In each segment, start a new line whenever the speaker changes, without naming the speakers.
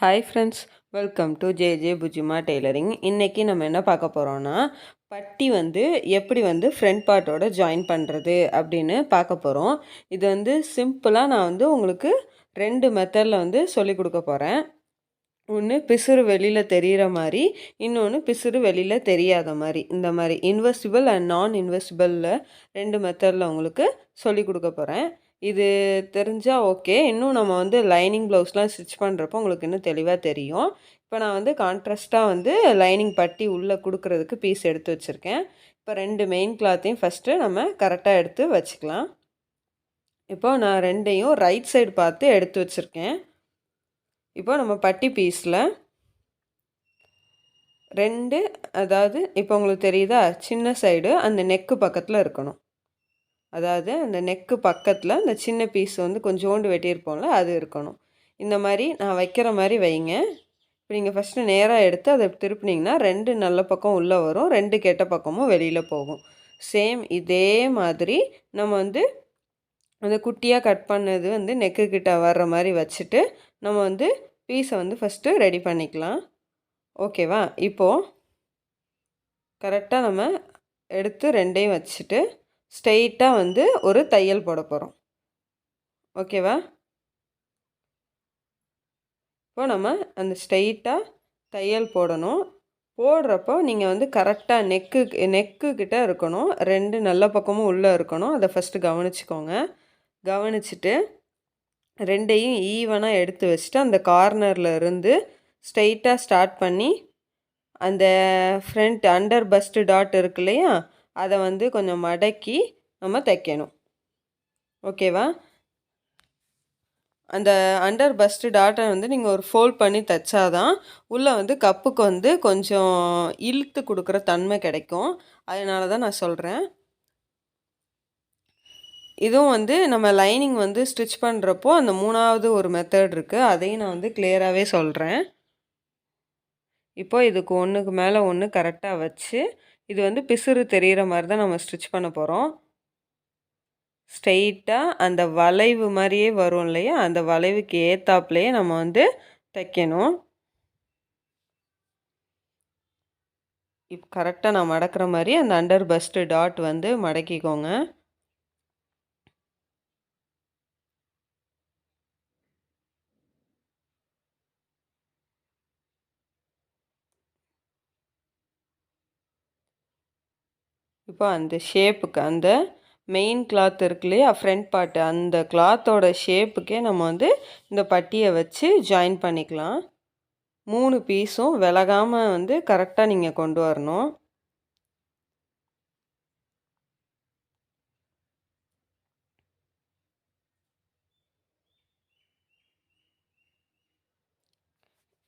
Hi friends, welcome to bujjima tailoring. இன்றைக்கி நம்ம என்ன பார்க்க போகிறோன்னா, பட்டி எப்படி ஃப்ரண்ட் பார்ட்டோட ஜாயின் பண்ணுறது அப்படின்னு பார்க்க போகிறோம். இது சிம்பிளாக நான் உங்களுக்கு 2 மெத்தடில் சொல்லிக் கொடுக்க போகிறேன். ஒன்று பிசுறு வெளியில் தெரிகிற மாதிரி, இன்னொன்று பிசுறு வெளியில் தெரியாத மாதிரி. இந்த மாதிரி இன்வெஸ்டிபிள் அண்ட் நான் இன்வெஸ்டிபிளில் 2 மெத்தடில் உங்களுக்கு சொல்லிக் கொடுக்க போகிறேன். இது தெரிஞ்சால் ஓகே. இன்னும் நம்ம லைனிங் ப்ளவுஸ்லாம் ஸ்டிச் பண்ணுறப்போ உங்களுக்கு இன்னும் தெளிவாக தெரியும். இப்போ நான் கான்ட்ராஸ்ட்டாக லைனிங் பட்டி உள்ளே கொடுக்குறதுக்கு பீஸ் எடுத்து வச்சுருக்கேன். இப்போ 2 மெயின் கிளாத்தையும் ஃபஸ்ட்டு நம்ம கரெக்டாக எடுத்து வச்சுக்கலாம். இப்போ நான் 2ஐயும் ரைட் சைடு பார்த்து எடுத்து வச்சுருக்கேன். இப்போ நம்ம பட்டி பீஸில் 2, அதாவது இப்போ உங்களுக்கு தெரியுதா, சின்ன சைடு அந்த நெக்கு பக்கத்தில் இருக்கணும். அதாவது அந்த நெக்கு பக்கத்தில் அந்த சின்ன பீஸ் கொஞ்சோண்டு வெட்டியிருப்போம்ல, அது இருக்கணும். இந்த மாதிரி நான் வைக்கிற மாதிரி வைங்க. இப்போ நீங்கள் ஃபஸ்ட்டு நேராக எடுத்து அதை திருப்பினீங்கன்னா 2 நல்ல பக்கம் உள்ளே வரும், 2 கெட்ட பக்கமும் வெளியில் போகும். சேம் இதே மாதிரி நம்ம அந்த குட்டியாக கட் பண்ணது நெக்கு கிட்ட வர்ற மாதிரி வச்சுட்டு நம்ம பீஸை ஃபஸ்ட்டு ரெடி பண்ணிக்கலாம். ஓகேவா? இப்போது கரெக்டாக நம்ம எடுத்து 2ஐயும் வச்சுட்டு ஸ்ட்ரெயிட்டாக ஒரு தையல் போட போகிறோம். ஓகேவா? இப்போ நம்ம அந்த ஸ்ட்ரெயிட்டாக தையல் போடணும். போடுறப்போ நீங்கள் கரெக்டாக நெக்கு கிட்ட இருக்கணும். 2 நல்ல பக்கமும் உள்ளே இருக்கணும். அதை ஃபஸ்ட்டு கவனிச்சுக்கோங்க. கவனிச்சுட்டு 2ஐயும் ஈவனாக எடுத்து வச்சுட்டு அந்த கார்னரில் இருந்து ஸ்ட்ரெயிட்டாக ஸ்டார்ட் பண்ணி அந்த ஃப்ரண்ட் அண்டர் பஸ்ட்டு டாட் இருக்கு இல்லையா, அதை கொஞ்சம் மடக்கி நம்ம தைக்கணும். ஓகேவா? அந்த அண்டர் பஸ்ட்டு டாட்டை நீங்கள் ஒரு ஃபோல்ட் பண்ணி தைச்சாதான் உள்ளே கப்புக்கு கொஞ்சம் இழுத்து கொடுக்குற தன்மை கிடைக்கும். அதனால தான் நான் சொல்கிறேன். இதுவும் நம்ம லைனிங் ஸ்டிச் பண்ணுறப்போ அந்த 3வது ஒரு மெத்தட் இருக்குது. அதையும் நான் கிளியராகவே சொல்கிறேன். இப்போ இதுக்கு ஒன்றுக்கு மேலே ஒன்று கரெக்டாக வச்சு இது பிசுறு தெரிகிற மாதிரி தான் நம்ம ஸ்டிச் பண்ண போகிறோம். ஸ்ட்ரெயிட்டாக அந்த வளைவு மாதிரியே வரும் இல்லையா, அந்த வளைவுக்கு ஏற்றாப்புலையே நம்ம தைக்கணும். இப்போ கரெக்டாக நான் மடக்கிற மாதிரி அந்த அண்டர் பஸ்ட்டு டாட் மடக்கிக்கோங்க. இப்போ அந்த ஷேப்புக்கு அந்த மெயின் கிளாத் இருக்கு இல்லையா, ஃப்ரண்ட் பார்ட்டு, அந்த கிளாத்தோட ஷேப்புக்கே நம்ம இந்த பட்டியை வச்சு ஜாயின் பண்ணிக்கலாம். 3 பீஸும் விலகாமல் கரெக்டாக நீங்கள் கொண்டு வரணும்.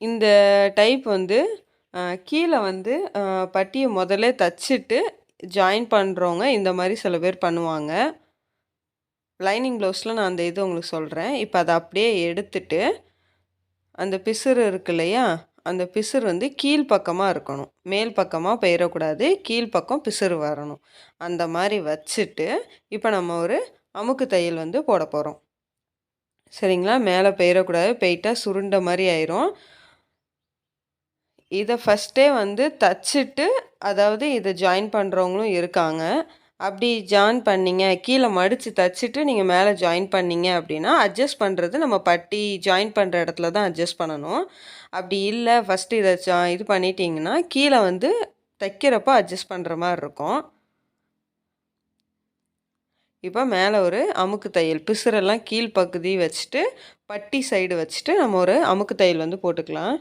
இந்த டைப் கீழே பட்டியை முதல்ல தச்சுட்டு ஜாயின் பண்ணுறவங்க இந்த மாதிரி சில பேர் பண்ணுவாங்க. லைனிங் ப்ளவுஸில் நான் அந்த இது உங்களுக்கு சொல்கிறேன். இப்போ அதை அப்படியே எடுத்துட்டு அந்த பிசுறு இருக்கு இல்லையா, அந்த பிசுறு கீழ்ப்பக்கமாக இருக்கணும், மேல் பக்கமாக போயிடக்கூடாது, கீழ்ப்பக்கம் பிசுறு வரணும். அந்த மாதிரி வச்சுட்டு இப்போ நம்ம ஒரு அமுக்கு தையல் போட போகிறோம். சரிங்களா? மேலே போயிடக்கூடாது, போயிட்டால் சுருண்ட மாதிரி ஆயிரும். இதை ஃபஸ்ட்டே தச்சுட்டு அதாவது இதை ஜாயின் பண்ணுறவங்களும் இருக்காங்க. அப்படி ஜாயின் பண்ணிங்க, கீழே மடித்து தச்சுட்டு நீங்கள் மேலே ஜாயின் பண்ணிங்க அப்படின்னா அட்ஜஸ்ட் பண்ணுறது நம்ம பட்டி ஜாயின் பண்ணுற இடத்துல தான் அட்ஜஸ்ட் பண்ணணும். அப்படி இல்லை, ஃபஸ்ட்டு இதை இது பண்ணிட்டீங்கன்னா கீழே தைக்கிறப்ப அட்ஜஸ்ட் பண்ணுற மாதிரி இருக்கும். இப்போ மேலே ஒரு அமுக்கு தையல், பிசுரெல்லாம் கீழ்ப்பகுதி வச்சுட்டு பட்டி சைடு வச்சுட்டு நம்ம ஒரு அமுக்கு தையல் போட்டுக்கலாம்.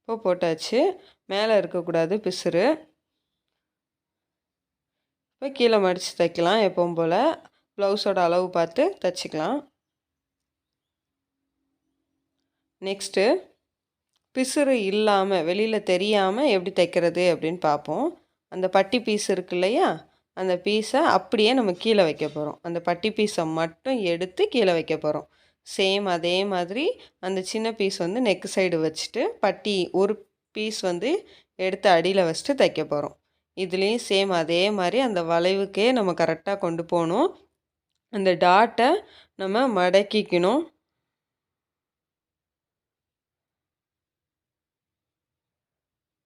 இப்போ போட்டாச்சு. மேலே இருக்கக்கூடாது பிசுறு. இப்போ கீழே மடித்து தைக்கலாம். எப்பவும் போல் ப்ளவுஸோட அளவு பார்த்து தைச்சிக்கலாம். நெக்ஸ்ட்டு பிசுறு இல்லாமல் வெளியில் தெரியாமல் எப்படி தைக்கிறது அப்படின்னு பார்ப்போம். அந்த பட்டி பீஸ் இருக்கு இல்லையா, அந்த பீஸை அப்படியே நம்ம கீழே வைக்க போகிறோம். அந்த பட்டி பீஸை மட்டும் எடுத்து கீழே வைக்க போகிறோம். சேம் அதே மாதிரி அந்த சின்ன பீஸ் நெக்கு சைடு வச்சுட்டு பட்டி ஒரு பீஸ் எடுத்து அடியில் வச்சுட்டு தைக்க போகிறோம். இதுலேயும் சேம் அதே மாதிரி அந்த வளைவுக்கே நம்ம கரெக்டாக கொண்டு போகணும். அந்த டாட்டை நம்ம மடக்கிக்கணும்.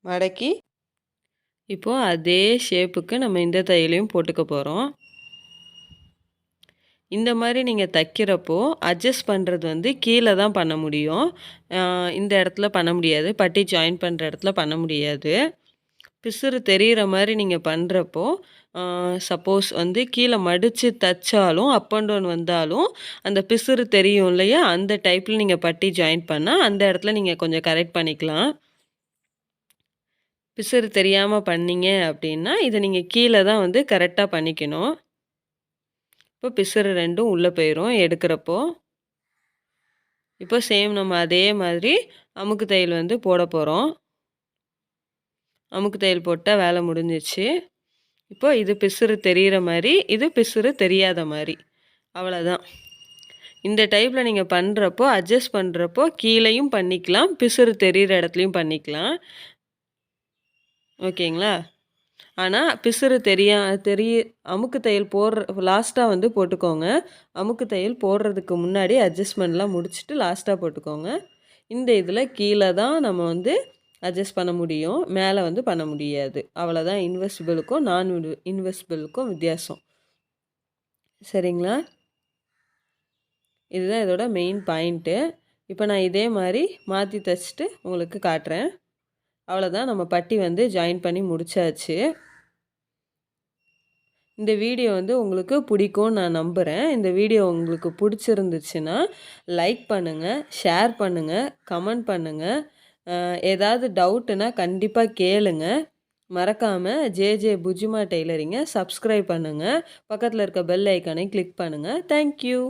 மடக்கி இப்போது அதே ஷேப்புக்கு நம்ம இந்த தையலையும் போட்டுக்க போகிறோம். இந்த மாதிரி நீங்கள் தைக்கிறப்போ அட்ஜஸ்ட் பண்ணுறது வந்து கீழே தான் பண்ண முடியும். இந்த இடத்துல பண்ண முடியாது. பட்டி ஜாயின் பண்ணுற இடத்துல பண்ண முடியாது. பிசுறு தெரிகிற மாதிரி நீங்கள் பண்ணுறப்போ சப்போஸ் வந்து கீழே மடித்து தைச்சாலும் அப் அண்ட் டவுன் வந்தாலும் அந்த பிசுறு தெரியும் இல்லையா, அந்த டைப்பில் நீங்கள் பட்டி ஜாயின் பண்ணால் அந்த இடத்துல நீங்கள் கொஞ்சம் கரெக்ட் பண்ணிக்கலாம். பிசுறு தெரியாமல் பண்ணீங்க அப்படின்னா இதை நீங்கள் கீழே தான் வந்து கரெக்டாக பண்ணிக்கணும். இப்போ பிசுறு ரெண்டும் உள்ளே போயிடும் எடுக்கிறப்போ. இப்போ சேம் நம்ம அதே மாதிரி அமுக்கு தையல் வந்து போட போகிறோம். அமுக்கு தையல் போட்டால் வேலை முடிஞ்சிச்சு. இப்போ இது பிசுறு தெரிகிற மாதிரி, இது பிசுறு தெரியாத மாதிரி, அவ்வளோதான். இந்த டைப்பில் நீங்கள் பண்ணுறப்போ அட்ஜஸ்ட் பண்ணுறப்போ கீழேயும் பண்ணிக்கலாம், பிசுறு தெரிகிற இடத்துலையும் பண்ணிக்கலாம். ஓகேங்களா? ஆனால் பிசுறு அமுக்கு தையல் லாஸ்ட்டாக வந்து போட்டுக்கோங்க. அமுக்கு தையல் போடுறதுக்கு முன்னாடி அட்ஜஸ்ட்மெண்ட்லாம் முடிச்சுட்டு லாஸ்ட்டாக போட்டுக்கோங்க. இந்த இதில் கீழே தான் நம்ம வந்து அட்ஜஸ்ட் பண்ண முடியும், மேலே வந்து பண்ண முடியாது. அவ்வளோதான் இன்வெஸ்டிபிளுக்கும் நான் இன்வெஸ்டிபிளுக்கும் வித்தியாசம். சரிங்களா? இதுதான் இதோட மெயின் பாயிண்ட்டு. இப்போ நான் இதே மாதிரி மாற்றி தைச்சிட்டு உங்களுக்கு காட்டுறேன். அவ்வளோதான், நம்ம பட்டி வந்து ஜாயின் பண்ணி முடிச்சாச்சு. இந்த வீடியோ வந்து உங்களுக்கு பிடிக்கும்னு நான் நம்புகிறேன். இந்த வீடியோ உங்களுக்கு பிடிச்சிருந்துச்சுன்னா லைக் பண்ணுங்கள், ஷேர் பண்ணுங்கள், கமெண்ட் பண்ணுங்கள். ஏதாவது டவுட்டுன்னா கண்டிப்பாக கேளுங்க. மறக்காமல் ஜேஜே புஜ்ஜிமா டெய்லரிங்கை சப்ஸ்கிரைப் பண்ணுங்கள். பக்கத்தில் இருக்க பெல் ஐக்கானை கிளிக் பண்ணுங்கள். தேங்க்யூ.